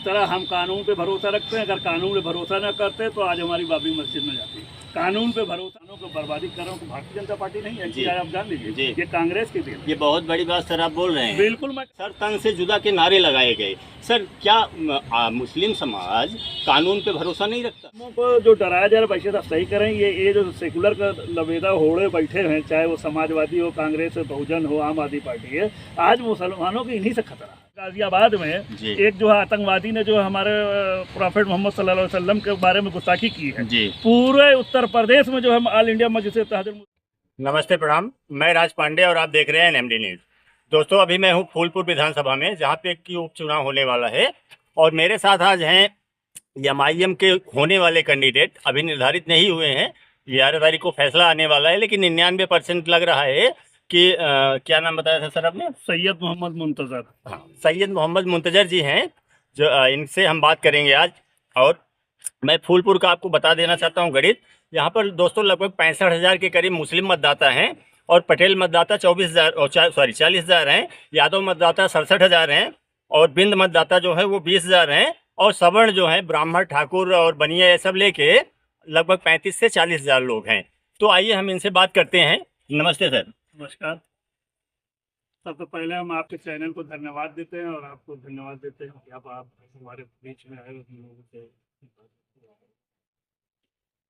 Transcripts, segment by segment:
तरह हम कानून पे भरोसा रखते हैं। अगर कानून पे भरोसा न करते तो आज हमारी बाबरी मस्जिद में जाती। कानून पे भरोसा को बर्बादी कर रहा हूँ। भारतीय जनता पार्टी नहीं है, आप जान लीजिए, ये कांग्रेस की देन। ये बहुत बड़ी बात सर आप बोल रहे हैं। बिल्कुल। मैं सर तन से जुदा के नारे लगाए गए। सर क्या मुस्लिम समाज कानून पे भरोसा नहीं रखता? को जो डराया जा रहा है, वैसे सही करें। ये जो सेकुलर का लबेदा होड़े बैठे हैं, चाहे वो समाजवादी हो, कांग्रेस हो, बहुजन हो, आम आदमी पार्टी है, आज मुसलमानों को इन्हीं से खतरा है। गाजियाबाद में एक जो है आतंकवादी ने जो हमारे प्रॉफेट मोहम्मद सल्लल्लाहु अलैहि वसल्लम के बारे में गुस्ताखी की है, पूरे उत्तर प्रदेश में जो है ऑल इंडिया मस्जिद। नमस्ते, प्रणाम। मैं राज पांडे और आप देख रहे हैं एनएमडी न्यूज। दोस्तों, अभी मैं हूं फूलपुर विधानसभा में, जहां पे की उपचुनाव होने वाला है और मेरे साथ आज हैं एमआईएम के होने वाले कैंडिडेट। अभी निर्धारित नहीं हुए हैं, 11 तारीख को फैसला आने वाला है, लेकिन 99% लग रहा है कि क्या नाम बताया था सर आपने? सैयद मोहम्मद मुंतजर। हाँ, सैयद मोहम्मद मुंतजर जी हैं, जो इनसे हम बात करेंगे आज। और मैं फूलपुर का आपको बता देना चाहता हूँ गणित। यहाँ पर दोस्तों लगभग 65,000 के करीब मुस्लिम मतदाता हैं और पटेल मतदाता 40,000 हैं। यादव मतदाता 67,000 हैं और बिंद मतदाता जो है वो 20,000 हैं। और सवर्ण जो है ब्राह्मण, ठाकुर और बनिया, ये सब लेके लगभग 35 से 40,000 लोग हैं। तो आइए हम इनसे बात करते हैं। नमस्ते सर। नमस्कार। सबसे पहले हम आपके चैनल को धन्यवाद देते हैं और आपको धन्यवाद देते हैं कि आप हमारे बीच में आए लोगों से।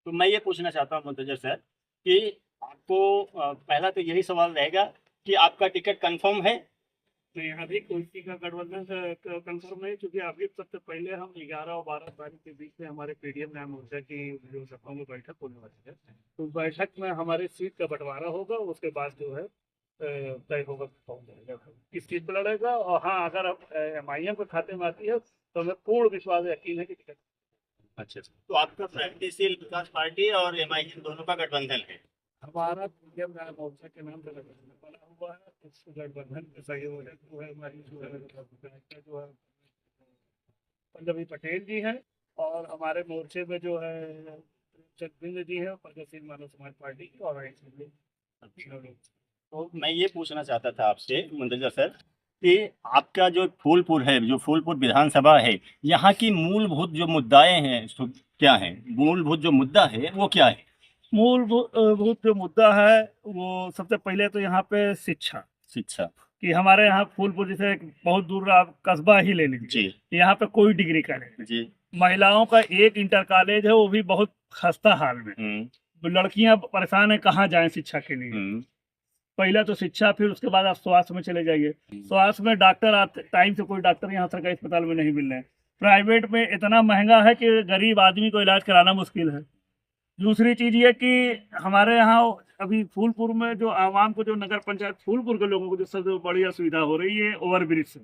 तो मैं ये पूछना चाहता हूँ मुंतजर सर कि आपको पहला तो यही सवाल रहेगा कि आपका टिकट कंफर्म है? नहीं, अभी कोई का गठबंधन कंफर्म नहीं, क्योंकि अभी सबसे पहले हम 11 और 12 तारीख के बीच में हमारे पीडीएम न्याय मोर्चा की जो सभा में बैठक होने वाली है, तो बैठक में हमारे सीट का बंटवारा होगा। उसके बाद जो है तय होगा कौन जाएगा, किस सीट पर लड़ेगा। और हाँ, अगर अब एमआईएम के खाते में आती है तो हमें पूर्ण विश्वास यकीन है कि टिकट। अच्छा, तो आपका प्रगतिशील विकास पार्टी और एमआईएम दोनों का गठबंधन है? हमारा पीडीएम न्याय मोर्चा के नाम से गठबंधन बना हुआ है। इस गठबंधन के सहयोग जो है हमारी जो है पंजाबी पटेल जी हैं और हमारे मोर्चे में जो है चंद्रबिंद जी है, प्रगतिशील मानव समाज पार्टी की। और तो मैं ये पूछना चाहता था आपसे मुंतजर सर कि आपका जो फूलपुर है, जो फूलपुर विधानसभा है, यहाँ की मूलभूत जो मुद्दाएं हैं क्या हैं? मूलभूत जो मुद्दा है वो क्या है? मूलभूत जो मुद्दा है वो सबसे पहले तो यहाँ पे शिक्षा कि हमारे यहाँ फूलपुर जैसे बहुत दूर आप कस्बा ही ले लीजिए, यहाँ पे कोई डिग्री कॉलेज जी। महिलाओं का एक इंटर कॉलेज है, वो भी बहुत खस्ता हाल में। लड़कियां परेशान है, कहाँ जाएं शिक्षा के लिए। पहला तो शिक्षा, फिर उसके बाद आप स्वास्थ्य में चले जाइए। स्वास्थ्य में डॉक्टर टाइम से कोई डॉक्टर यहाँ सरकारी अस्पताल में नहीं मिल रहे हैं। प्राइवेट में इतना महंगा है कि गरीब आदमी को इलाज कराना मुश्किल है। दूसरी चीज ये कि हमारे यहाँ अभी फूलपुर में जो आवाम को, जो नगर पंचायत फूलपुर के लोगों को जो सबसे बड़ी असुविधा हो रही है ओवरब्रिज से।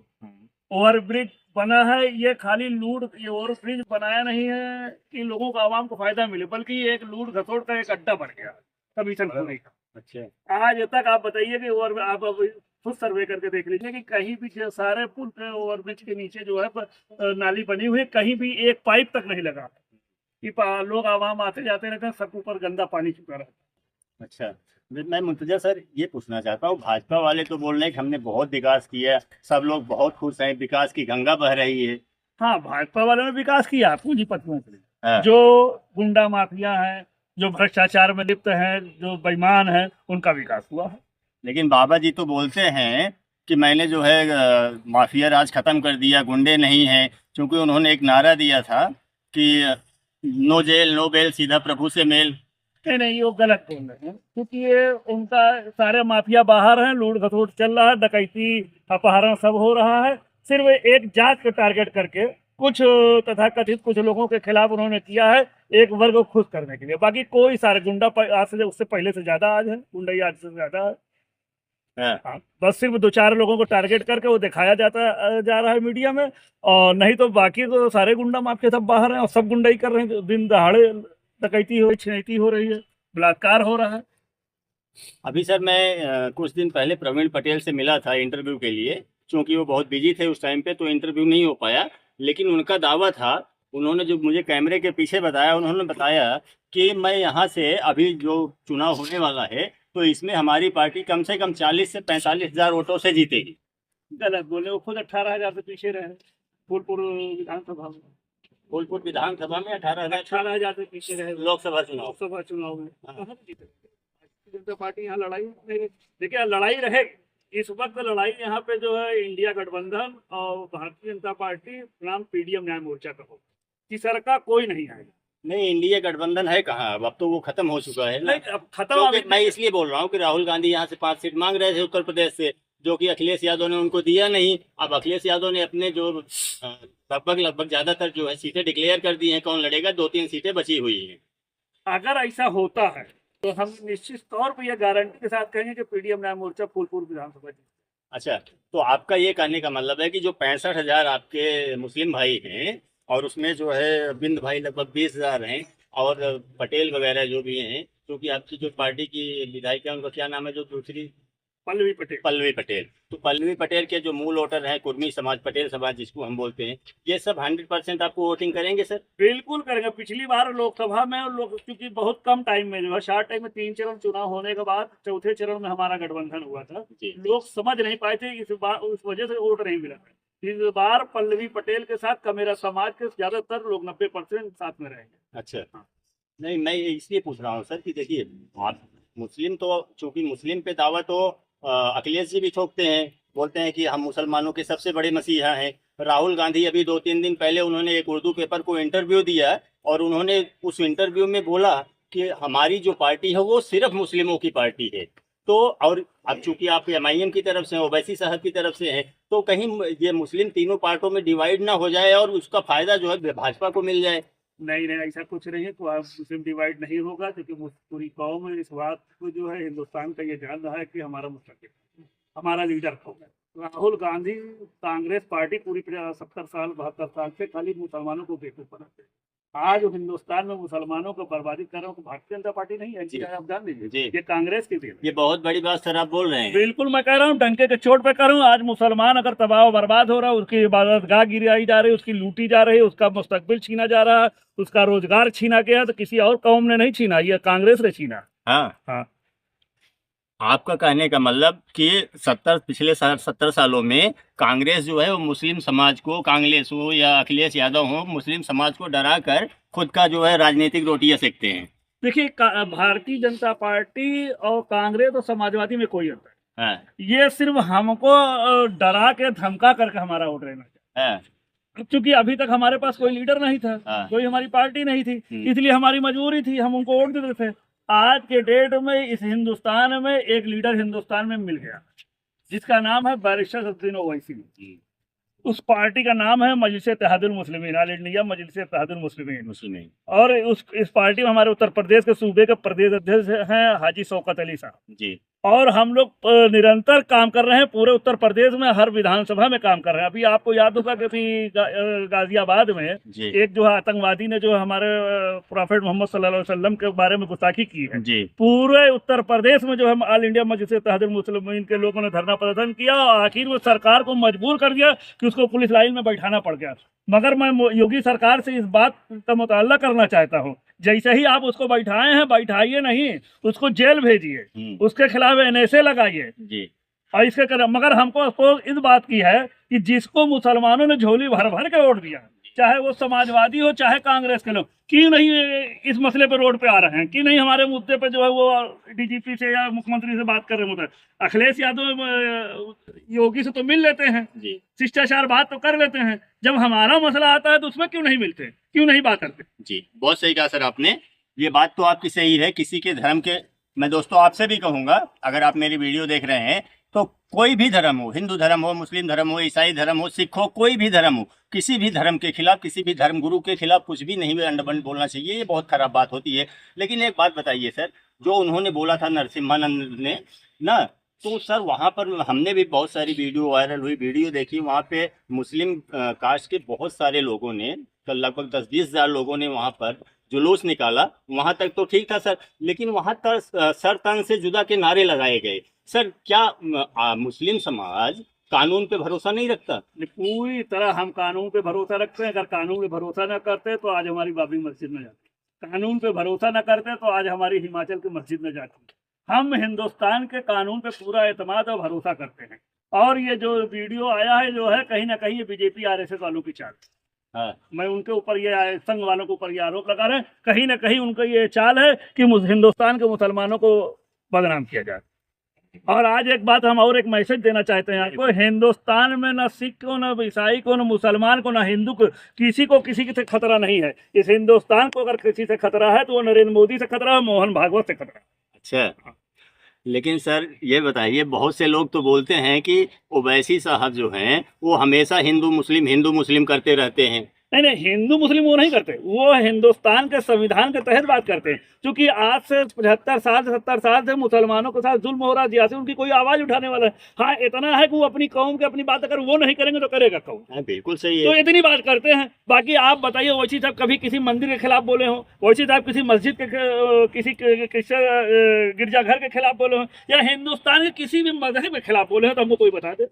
ओवरब्रिज बना है, ये खाली लूट, ये ओवरब्रिज बनाया नहीं है कि लोगों को, आवाम को फायदा मिले, बल्कि ये एक लूट घसोड़ का एक अड्डा बन गया कमीशन खोने का। अच्छा, आज तक आप बताइए कि आप खुद सर्वे करके देख लीजिए कि कहीं भी सारे पुल के ओवरब्रिज के नीचे जो है नाली बनी हुई है, कहीं भी एक पाइप तक नहीं लगा कि लोग आवाम आते जाते रहते हैं, सब ऊपर गंदा पानी चुका रहता है। अच्छा, मैं मुंतजर सर ये पूछना चाहता हूँ, भाजपा वाले तो बोल रहे हैं कि हमने बहुत विकास किया, सब लोग बहुत खुश हैं, विकास की गंगा बह रही है। हाँ, भाजपा वालों ने विकास किया पूंजीपतियों के लिए। जो गुंडा माफिया है, जो भ्रष्टाचार में लिप्त है, जो बेईमान है, उनका विकास हुआ है। लेकिन बाबा जी तो बोलते हैं कि मैंने जो है माफिया राज खत्म कर दिया, गुंडे नहीं हैं, क्योंकि उन्होंने एक नारा दिया था कि नो जेल नो बेल, सीधा प्रभु से मेल। नहीं, वो गलत बोल रहे हैं, क्योंकि ये उनका सारे माफिया बाहर हैं, लूट घसोट चल रहा है, डकैती अपहरण सब हो रहा है। सिर्फ एक जात को टारगेट करके कुछ तथाकथित कुछ लोगों के खिलाफ उन्होंने किया है, एक वर्ग को खुश करने के लिए। बाकी कोई सारे गुंडा आज से, उससे पहले से ज्यादा आज है, गुंडा आज से ज्यादा है। हाँ, बस सिर्फ 2-4 लोगों को टारगेट करके वो दिखाया जा रहा है मीडिया में, और नहीं तो बाकी तो सारे गुंडा माफिया सब बाहर हैं और सब गुंडा ही कर रहे हैं। दिन दहाड़े डकैती हो, छिनैती हो रही है, बलात्कार हो रहा है। अभी सर मैं कुछ दिन पहले प्रवीण पटेल से मिला था इंटरव्यू के लिए, क्योंकि वो बहुत बिजी थे उस टाइम पे, तो इंटरव्यू नहीं हो पाया। लेकिन उनका दावा था, उन्होंने जो मुझे कैमरे के पीछे बताया, उन्होंने बताया कि मैं यहाँ से अभी जो चुनाव होने वाला है तो इसमें हमारी पार्टी कम से कम 40 से 45 हज़ार वोटों से जीतेगी। गलत बोले, वो खुद 18,000 से पीछे रहे। फूलपुर विधानसभा में। फूलपुर विधानसभा में 18,000 18,000 से पीछे रहे लोकसभा चुनाव। लोकसभा चुनाव में। हाँ। कहाँ से जीते? भारतीय जनता पार्टी यहाँ लड़ाई नहीं। देखिए लड़ाई रहेगी इस वक्त, लड़ाई यहाँ पे जो है इंडिया गठबंधन और भारतीय जनता पार्टी नाम पीडीएम न्याय मोर्चा का हो, तीसरा का कोई नहीं आएगा। नहीं, इंडिया गठबंधन है कहाँ, अब तो वो खत्म हो चुका है ना। नहीं अब खत्म। क्योंकि मैं इसलिए बोल रहा हूँ कि राहुल गांधी यहाँ से 5 सीट मांग रहे थे उत्तर प्रदेश से, जो कि अखिलेश यादव ने उनको दिया नहीं। अब अखिलेश यादव ने अपने जो लगभग ज्यादातर जो है सीटें डिक्लेयर कर दी हैं, कौन लड़ेगा, 2-3 सीटें बची हुई हैं। अगर ऐसा होता है तो हम निश्चित तौर पर यह गारंटी के साथ कहेंगे कि पीडीएम न्याय मोर्चा फूलपुर विधानसभा जीते। अच्छा, तो आपका ये कहने का मतलब है कि जो 65,000 आपके मुस्लिम भाई हैं और उसमें जो है बिंद भाई लगभग 20,000 हैं और पटेल वगैरह जो भी हैं, क्योंकि आपकी जो पार्टी की विधायिका उनका क्या नाम है जो दूसरी, पल्लवी पटेल। पल्लवी पटेल, तो पल्लवी पटेल के जो मूल वोटर हैं, कुर्मी समाज, पटेल समाज जिसको हम बोलते हैं, ये सब 100% आपको वोटिंग करेंगे सर? बिल्कुल करेंगे। पिछली बार लोकसभा में लोग क्योंकि बहुत कम टाइम में जो है शॉर्ट टाइम में 3 चरण चुनाव होने के बाद चौथे चरण में हमारा गठबंधन हुआ था, लोग समझ नहीं पाए थे, इस बार उस वजह से वोट नहीं मिला था। इस बार पल्लवी पटेल के साथ मेरा समाज के ज्यादातर लोग 90% साथ में रहेंगे। अच्छा, नहीं मैं इसलिए पूछ रहा हूँ सर कि देखिए आप मुस्लिम, तो चूंकि मुस्लिम पे दावा तो अखिलेश जी भी ठोकते हैं, बोलते हैं कि हम मुसलमानों के सबसे बड़े मसीहा हैं। राहुल गांधी अभी 2-3 दिन पहले उन्होंने एक उर्दू पेपर को इंटरव्यू दिया और उन्होंने उस इंटरव्यू में बोला कि हमारी जो पार्टी है वो सिर्फ मुस्लिमों की पार्टी है। तो और अब चूंकि आप एमआईएम की तरफ से हैं, ओवैसी साहब की तरफ से हैं, तो कहीं ये मुस्लिम तीनों पार्टों में डिवाइड ना हो जाए और उसका फायदा जो है भाजपा को मिल जाए। नहीं नहीं, ऐसा कुछ नहीं है। तो आप मुस्लिम डिवाइड नहीं होगा, क्योंकि पूरी कौम इस बात को जो है हिंदुस्तान का ये जान रहा है कि हमारा मुस्तकिल, हमारा लीडर होगा राहुल गांधी। कांग्रेस पार्टी पूरी 70 साल 72 साल से खाली मुसलमानों को बेवकूफ बनाते हैं। आज हिंदुस्तान में मुसलमानों को बर्बादी कर रहा हूँ, आप जनता पार्टी नहीं है, आप जान लीजिए ये कांग्रेस की थी। ये बहुत बड़ी बात सर आप बोल रहे हैं। बिल्कुल मैं कह रहा हूँ, डंके के चोट पे करूँ। आज मुसलमान अगर तबाह बर्बाद हो रहा है, उसकी इबादतगाह गिराई जा रही है, उसकी लूटी जा रही है, उसका मुस्तकबिल छीना जा रहा है, उसका रोजगार छीना गया, तो किसी और कौम ने नहीं छीना, ये कांग्रेस ने छीना। हाँ, आपका कहने का मतलब कि पिछले 70 सालों में कांग्रेस जो है वो मुस्लिम समाज को, कांग्रेस हो या अखिलेश यादव हो, मुस्लिम समाज को डरा कर खुद का जो है राजनीतिक रोटियां सेकते हैं। देखिए भारतीय जनता पार्टी और कांग्रेस और समाजवादी में कोई अंतर है, ये सिर्फ हमको डरा के धमका करके हमारा वोट लेना चाहिए। क्योंकि अभी तक हमारे पास कोई लीडर नहीं था, कोई हमारी पार्टी नहीं थी, इसलिए हमारी मजबूरी थी, हम उनको वोट देते थे। आज के डेट में इस हिंदुस्तान में एक लीडर हिंदुस्तान में मिल गया, जिसका नाम है बैरिस्टर सदरुद्दीन ओवैसी। उस पार्टी का नाम है मजलिस इत्तेहादुल मुस्लिमीन, ऑल इंडिया मजलिस इत्तेहादुल मुस्लिमीन। और इस पार्टी में हमारे उत्तर प्रदेश के सूबे के प्रदेश अध्यक्ष हैं हाजी शौकत अली साहब जी। और हम लोग निरंतर काम कर रहे हैं, पूरे उत्तर प्रदेश में हर विधानसभा में काम कर रहे हैं। अभी आपको याद होगा कि गाजियाबाद में एक जो है आतंकवादी ने जो हमारे प्रॉफेट मोहम्मद सल्लल्लाहु अलैहि वसल्लम के बारे में गुस्ताखी की है जी। पूरे उत्तर प्रदेश में जो है ऑल इंडिया मजलिस इत्तेहादुल मुस्लिमीन के लोगों ने धरना प्रदर्शन किया और आखिर वो सरकार को मजबूर कर दिया कि उसको पुलिस लाइन में बैठाना पड़ गया। मगर मैं योगी सरकार से इस बात का मुताल्ला करना चाहता हूँ, जैसे ही आप उसको बैठाए हैं, बैठाइए नहीं, उसको जेल भेजिए, उसके खिलाफ एनएसए लगाइए जी। और इसके मगर हमको अफसोस इस बात की है कि जिसको मुसलमानों ने झोली भर भर के वोट दिया, चाहे वो समाजवादी हो चाहे कांग्रेस के लोग, क्यों नहीं इस मसले पे रोड पे आ रहे हैं, क्यों नहीं हमारे मुद्दे पे जो है वो डीजीपी से या मुख्यमंत्री से बात कर रहे हैं। अखिलेश यादव योगी से तो मिल लेते हैं, शिष्टाचार बात तो कर लेते हैं, जब हमारा मसला आता है तो उसमें क्यों नहीं मिलते, क्यों नहीं बात करते जी। बहुत सही कहा सर आपने, ये बात तो आपकी सही है। किसी के धर्म के, मैं दोस्तों आपसे भी कहूंगा, अगर आप मेरी वीडियो देख रहे हैं तो कोई भी धर्म हो, हिंदू धर्म हो, मुस्लिम धर्म हो, ईसाई धर्म हो, सिख हो, कोई भी धर्म हो, किसी भी धर्म के खिलाफ, किसी भी धर्म गुरु के खिलाफ कुछ भी नहीं अंडबंड बोलना चाहिए, ये बहुत खराब बात होती है। लेकिन एक बात बताइए सर, जो उन्होंने बोला था नरसिम्हानंद ने ना, तो सर वहाँ पर हमने भी बहुत सारी वीडियो वायरल हुई वीडियो देखी, वहाँ पे मुस्लिम कास्ट के बहुत सारे लोगों ने, लगभग 10-20 हज़ार लोगों ने वहाँ पर जुलूस निकाला। वहाँ तक तो ठीक था सर, लेकिन वहाँ तक सर तन से जुदा के नारे लगाए गए। सर क्या मुस्लिम समाज कानून पे भरोसा नहीं रखता? पूरी तरह हम कानून पे भरोसा रखते हैं। अगर कानून पे भरोसा न करते तो आज हमारी बाबरी मस्जिद में जाती, कानून पे भरोसा न करते तो आज हमारी हिमाचल की मस्जिद में जाती। हम हिंदुस्तान के कानून पे पूरा एतमाद और भरोसा करते हैं, और ये जो वीडियो आया है जो है कहीं ना कहीं ये बीजेपी आरएसएस वालों की चाल है। हाँ। मैं उनके ऊपर ये संघ वालों के ऊपर ये आरोप लगा रहे हैं, कहीं ना कहीं उनका ये चाल है कि हिंदुस्तान के मुसलमानों को बदनाम किया जाए। और आज एक बात हम और एक मैसेज देना चाहते हैं आपको, हिंदुस्तान में न सिख को, न ईसाई को, न मुसलमान को, न हिंदू को, किसी को किसी से खतरा नहीं है। इस हिंदुस्तान को अगर किसी से खतरा है तो वो नरेंद्र मोदी से खतरा है, मोहन भागवत से खतरा है। अच्छा, लेकिन सर ये बताइए, बहुत से लोग तो बोलते हैं कि ओवैसी साहब जो हैं वो हमेशा हिंदू मुस्लिम करते रहते हैं। नहीं, हिंदू मुस्लिम वो नहीं करते, वो हिंदुस्तान के संविधान के तहत बात करते हैं। क्योंकि आज से 75 साल से 70 साल से मुसलमानों के साथ जुल्म हो रहा है, जियासी उनकी कोई आवाज उठाने वाला है। हाँ, इतना है कि वो अपनी कौम के अपनी बात अगर वो नहीं करेंगे तो करेगा कौन? हाँ, बिल्कुल सही है। तो इतनी बात करते हैं। बाकी आप बताइए, ओवैसी साहब कभी किसी मंदिर के खिलाफ बोले हो? ओवैसी साहब किसी मस्जिद के, किसी गिरजाघर के खिलाफ बोले हो, या हिंदुस्तान के किसी भी मजहब के खिलाफ बोले हो तो हमको कोई बता दे।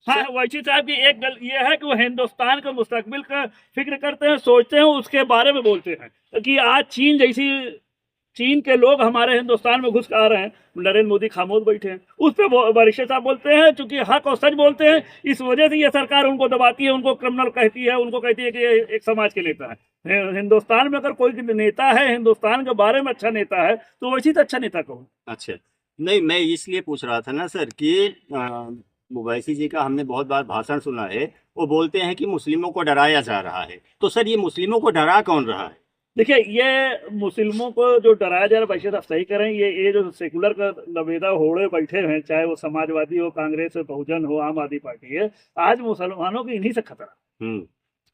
हाँ, ओवैसी साहब की एक गल ये है कि वो हिंदुस्तान के मुस्तकबिल का फिक्र करते हैं, सोचते हैं, उसके बारे में बोलते हैं। कि आज चीन के लोग हमारे हिंदुस्तान में घुस आ रहे हैं, नरेंद्र मोदी खामोश बैठे हैं। उस पर वरिष्ठ साहब बोलते हैं, चूंकि हक और सच बोलते हैं, इस वजह से ये सरकार उनको दबाती है, उनको क्रिमिनल कहती है, उनको कहती है कि ये एक समाज के नेता है। हिंदुस्तान में अगर कोई नेता है, हिंदुस्तान के बारे में अच्छा नेता है, तो वैसे तो अच्छा नेता कौन? अच्छा, नहीं, मैं इसलिए पूछ रहा था ना सर कि ओवैसी जी का हमने बहुत बार भाषण सुना है, वो बोलते हैं कि मुस्लिमों को डराया जा रहा है। तो सर ये मुस्लिमों को डरा कौन रहा है? देखिए, ये मुस्लिमों को जो डराया जा रहा है, वैसे आप सही करें, ये जो सेकुलर का लबेदा होड़े बैठे हैं, चाहे वो समाजवादी हो, कांग्रेस हो, बहुजन हो, आम आदमी पार्टी है, आज मुसलमानों की इन्हीं से खतरा।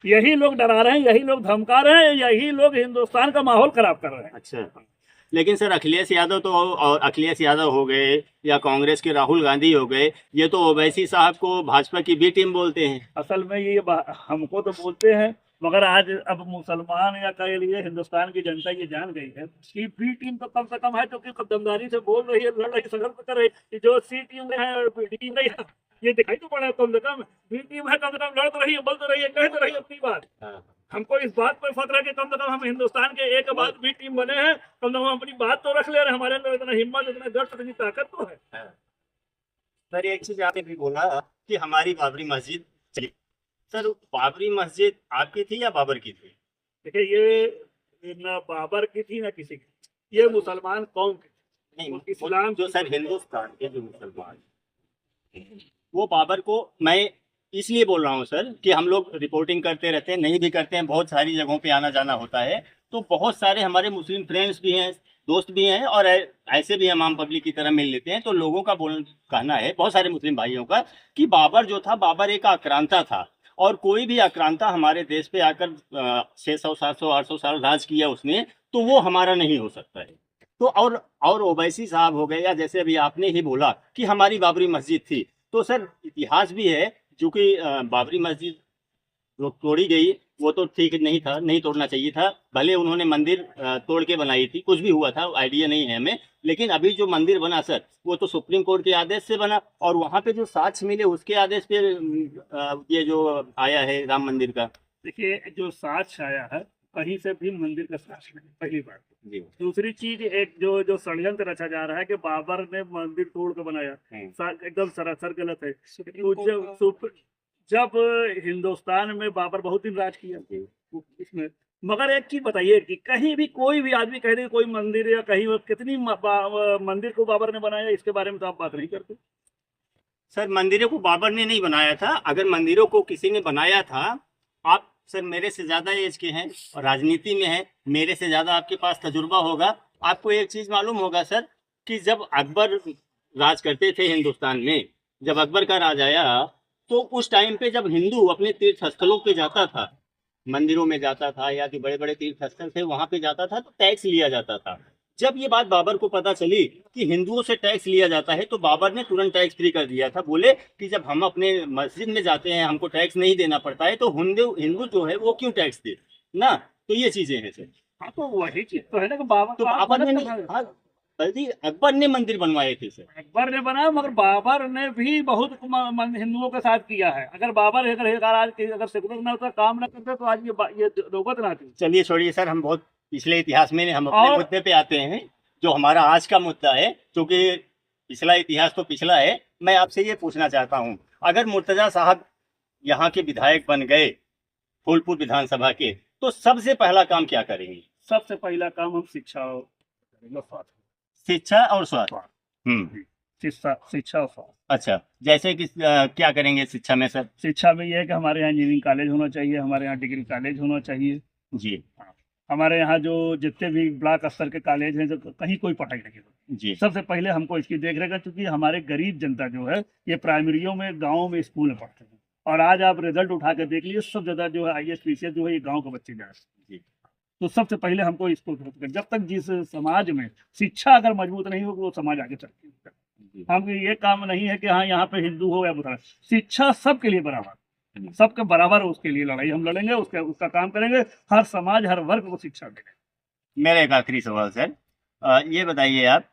यही लोग डरा रहे हैं, यही लोग धमका रहे हैं, यही लोग हिंदुस्तान का माहौल खराब कर रहे हैं। अच्छा, लेकिन सर अखिलेश यादव तो, और अखिलेश यादव हो गए या कांग्रेस के राहुल गांधी हो गए, ये तो ओवैसी साहब को भाजपा की बी टीम बोलते हैं। असल में ये हमको तो बोलते हैं, मगर आज अब मुसलमान या कह लिए हिंदुस्तान की जनता ये जान गई है कि बी टीम तो कम से कम है, जो कि दमदारी से बोल रही है, लड़ रही, संघर्ष कर रही है। जो सी टीम है, बी टीम नहीं है, ये दिखाई तो पड़ा है। कम से कम बी टीम है, कम से कम लड़ तो रही है, बोल तो रही है, कह तो रही है अपनी बात। हमको इस बात पर फख्र है कि कम से कम हम हिंदुस्तान के एक बात बी टीम बने हैं, कम से कम अपनी बात तो रख ले रहे हैं। हमारे अंदर इतना हिम्मत, इतना गर्व, इतनी ताकत तो है। सर एक चीज आपने भी बोला कि हमारी बाबरी मस्जिद चली। सर बाबरी मस्जिद आपकी थी या बाबर की थी? देखिए, ये न बाबर की थी न किसी की, ये मुसलमान कौम की। नहीं, इस्लाम जो सर हिंदुस्तान के जो मुसलमान, वो बाबर को, मैं इसलिए बोल रहा हूँ सर कि हम लोग रिपोर्टिंग करते रहते हैं, नहीं भी करते हैं, बहुत सारी जगहों पे आना जाना होता है, तो बहुत सारे हमारे मुस्लिम फ्रेंड्स भी हैं, दोस्त भी हैं, और ऐसे भी हम आम पब्लिक की तरह मिल लेते हैं। तो लोगों का कहना है, बहुत सारे मुस्लिम भाइयों का, कि बाबर जो था, बाबर एक आक्रांता था, और कोई भी आक्रांता हमारे देश पे आकर 600, 700, 800 साल राज किया उसने, तो वो हमारा नहीं हो सकता है। तो और ओवैसी साहब हो गए, या जैसे अभी आपने ही बोला कि हमारी बाबरी मस्जिद थी, तो सर इतिहास भी है, चूंकि बाबरी मस्जिद जो तोड़ी गई वो तो ठीक नहीं था, नहीं तोड़ना चाहिए था। भले उन्होंने मंदिर तोड़ के बनाई थी, कुछ भी हुआ था, आइडिया नहीं है हमें, लेकिन अभी जो मंदिर बना सर, वो तो सुप्रीम कोर्ट के आदेश से बना, और वहाँ पे जो साक्ष्य मिले उसके आदेश पे ये जो आया है राम मंदिर का। देखिए, जो साक्ष्य आया है, कहीं से भी मंदिर का साक्ष्य नहीं, पहली बात। दूसरी चीज, एक जो षड्यंत्र रचा जा रहा है कि बाबर ने मंदिर तोड़ के बनाया, एकदम सरासर गलत है। जब हिंदुस्तान में बाबर बहुत दिन राज किया इसमें, मगर एक चीज बताइए कि कहीं भी कोई भी आदमी कह दे कोई मंदिर या कहीं कितनी मंदिर को बाबर ने बनाया, इसके बारे में तो आप बात नहीं करते। सर मंदिरों को बाबर ने नहीं बनाया था, अगर मंदिरों को किसी ने बनाया था, आप सर मेरे से ज़्यादा एज के हैं और राजनीति में हैं, मेरे से ज़्यादा आपके पास तजुर्बा होगा, आपको एक चीज़ मालूम होगा सर कि जब अकबर राज करते थे हिंदुस्तान में, जब अकबर का राज आया, तो उस टाइम पे जब हिंदू अपने तीर्थ स्थलों पे जाता था, मंदिरों में जाता था, या कि बड़े बड़े तीर्थ स्थल थे वहाँ पे जाता था, तो टैक्स लिया जाता था। जब ये बात बाबर को पता चली कि हिंदुओं से टैक्स लिया जाता है, तो बाबर ने तुरंत टैक्स फ्री कर दिया था। बोले कि जब हम अपने मस्जिद में जाते हैं, हमको टैक्स नहीं देना पड़ता है, तो हिंदू जो है वो क्यों टैक्स दे ना। तो ये चीजें हैं सर। हाँ, तो वही चीज तो है ना कि बाबर ने अकबर ने मंदिर बनवाए थे सर। अकबर ने बनाया, मगर बाबर ने भी बहुत हिंदुओं के साथ किया है। अगर बाबर अगर सेकुलर ना होता, काम ना करते, तो आज ये नौबत ना आती। चलिए छोड़िए सर, हम बहुत पिछले इतिहास में हम अपने मुद्दे पे आते हैं, जो हमारा आज का मुद्दा है, क्योंकि पिछला इतिहास तो पिछला है, मैं आपसे ये पूछना चाहता हूँ, अगर मुर्तजा साहब यहाँ के विधायक बन गए फूलपुर विधानसभा के, तो सबसे पहला काम क्या करेंगे? सबसे पहला काम हम शिक्षा और स्वास्थ्य। शिक्षा और स्वास्थ्य। शिक्षा और स्वास्थ्य। अच्छा, जैसे कि क्या करेंगे शिक्षा में सर? शिक्षा में ये है कि हमारे यहाँ इंजीनियरिंग कॉलेज होना चाहिए, हमारे यहाँ डिग्री कॉलेज होना चाहिए जी। हमारे यहाँ जो जितने भी ब्लॉक स्तर के कॉलेज हैं, जो कहीं कोई पढ़ाई नहीं होती जी। सबसे पहले हमको इसकी देख रेख है, क्योंकि हमारे गरीब जनता जो है ये प्राइमरियों में गाँव में स्कूल में पढ़ते हैं, और आज आप रिजल्ट उठा कर देख लीजिए सब ज्यादा जो है IAS PCS जो है ये गाँव के बच्चे जा रहे हैं। तो सबसे पहले हमको इसको, जब तक जिस समाज में शिक्षा अगर मजबूत नहीं होगी वो समाज आगे चलती है। हम ये काम नहीं है कि हाँ यहाँ पे हिंदू हो या मुसलमान, शिक्षा सबके लिए बराबर, सबके बराबर उसके लिए लड़ाई हम लड़ेंगे, उसका काम करेंगे, हर समाज हर वर्ग को शिक्षा देंगे। मेरा एक आखिरी सवाल सर, ये बताइए आप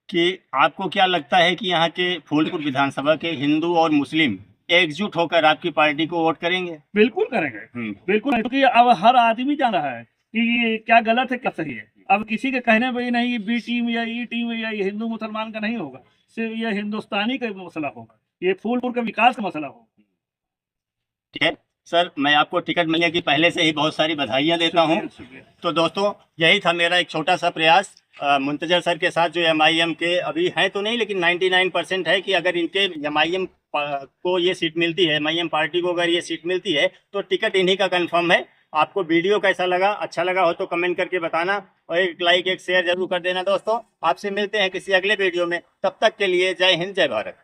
कि आपको क्या लगता है कि यहाँ के फूलपुर विधानसभा के हिंदू और मुस्लिम एकजुट होकर आपकी पार्टी को वोट करेंगे? बिल्कुल करेंगे, बिल्कुल, क्योंकि अब हर आदमी जान रहा है कि क्या गलत है क्या सही है। अब किसी के कहने में नहीं बी टीम या ई टीम या ये हिंदू मुसलमान का नहीं होगा, सिर्फ ये हिंदुस्तानी का मसला होगा, ये फूलपुर के विकास का मसला होगा। ठीक है सर, मैं आपको टिकट मिलने की पहले से ही बहुत सारी बधाइयाँ देता हूँ। तो दोस्तों यही था मेरा एक छोटा सा प्रयास मुंतजर सर के साथ, जो MIM के अभी हैं तो नहीं लेकिन 99% है कि अगर इनके MIM को ये सीट मिलती है, MIM पार्टी को अगर ये सीट मिलती है तो टिकट इन्हीं का कंफर्म है। आपको वीडियो कैसा लगा, अच्छा लगा हो तो कमेंट करके बताना, और एक लाइक एक शेयर जरूर कर देना। दोस्तों आपसे मिलते हैं किसी अगले वीडियो में, तब तक के लिए जय हिंद जय भारत।